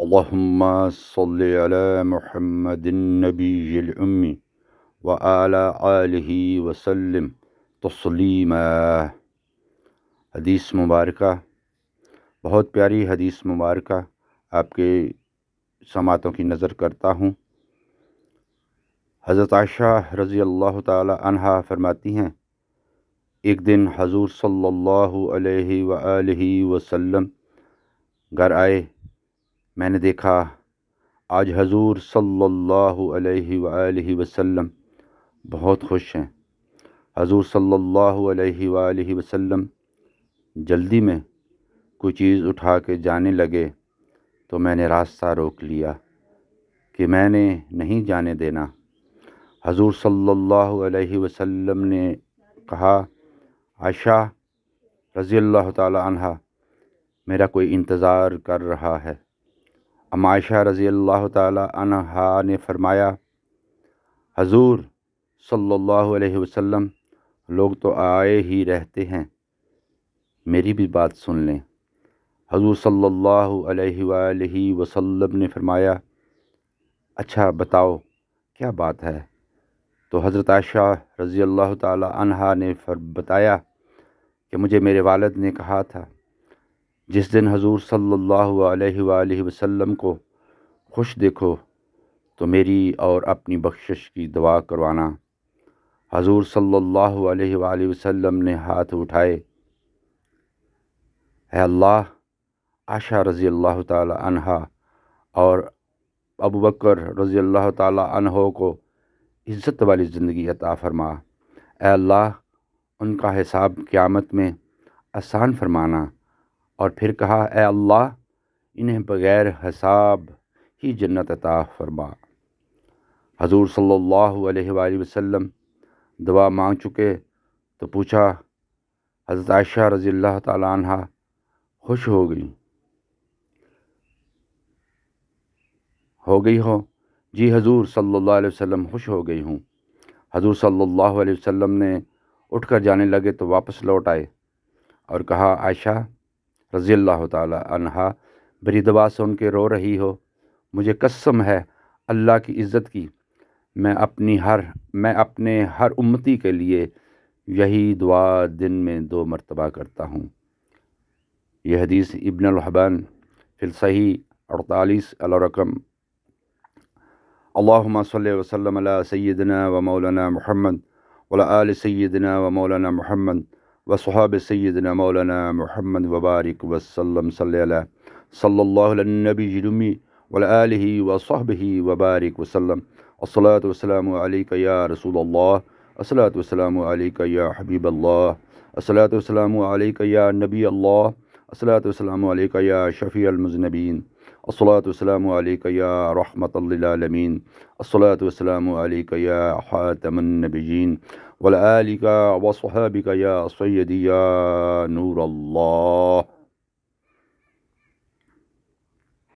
اللهم صل على محمد النبي الأمي وعلى آلہ وسلم تسلیما۔ حدیث مبارکہ، بہت پیاری حدیث مبارکہ آپ کے سماعتوں کی نظر کرتا ہوں۔ حضرت عائشہ رضی اللہ تعالی عنہا فرماتی ہیں، ایک دن حضور صلی اللہ علیہ وآلہ وسلم گھر آئے، میں نے دیکھا آج حضور صلی اللہ علیہ وآلہ وسلم بہت خوش ہیں۔ حضور صلی اللہ علیہ وآلہ وسلم جلدی میں کوئی چیز اٹھا کے جانے لگے تو میں نے راستہ روک لیا کہ میں نے نہیں جانے دینا۔ حضور صلی اللہ علیہ وسلم نے کہا، عائشہ رضی اللہ تعالی عنہا میرا کوئی انتظار کر رہا ہے۔ ام عائشہ رضی اللہ تعالی عنہا نے فرمایا، حضور صلی اللہ علیہ وسلم لوگ تو آئے ہی رہتے ہیں، میری بھی بات سن لیں۔ حضور صلی اللہ علیہ وآلہ وسلم نے فرمایا، اچھا بتاؤ کیا بات ہے؟ تو حضرت عائشہ رضی اللہ تعالی عنہا نے بتایا کہ مجھے میرے والد نے کہا تھا، جس دن حضور صلی اللہ علیہ وآلہ وسلم کو خوش دیکھو تو میری اور اپنی بخشش کی دعا کروانا۔ حضور صلی اللہ علیہ وآلہ وسلم نے ہاتھ اٹھائے، اے اللہ عائشہ رضی اللہ تعالی عنہا اور ابو بکر رضی اللہ تعالی عنہ کو عزت والی زندگی عطا فرما۔ اے اللہ ان کا حساب قیامت میں آسان فرمانا۔ اور پھر کہا، اے اللہ انہیں بغیر حساب ہی جنت عطا فرما۔ حضور صلی اللہ علیہ وآلہ وسلم دعا مانگ چکے تو پوچھا، حضرت عائشہ رضی اللہ تعالی عنہا خوش ہو گئی ہو؟ جی حضور صلی اللہ علیہ وسلم خوش ہو گئی ہوں۔ حضور صلی اللہ علیہ وسلم نے اٹھ کر جانے لگے تو واپس لوٹ آئے اور کہا، عائشہ رضی اللہ تعالی عنہا میری دعا سن کے رو رہی ہو؟ مجھے قسم ہے اللہ کی عزت کی، میں اپنے ہر امتی کے لیے یہی دعا دن میں 2 مرتبہ کرتا ہوں۔ یہ حدیث ابن الحبان فی الصحیح 48 الرقم۔ اللہم صلی وسلم علی سیدنا و مولانا محمد وعلی آل سیدنا و مولانا محمد وصحاب سیدنا مولانا محمد وبارک وسلم صلی اللہ علی النبی الامی وعلی آلہ وصحبہ وبارک وسلم۔ الصلاۃ والسلام علیک یا رسول اللہ، الصلاۃ والسلام علیک یا حبیب اللہ، الصلاۃ والسلام علیک یا نبی اللہ، الصلاۃ والسلام علیک یا شفیع المذنبین، الصلاۃ والسلام علیک یا رحمۃ للعالمین، الصلاۃ والسلام علیک یا خاتم النبیین وعلی آلک وصحابک یا سیدی یا نور اللہ۔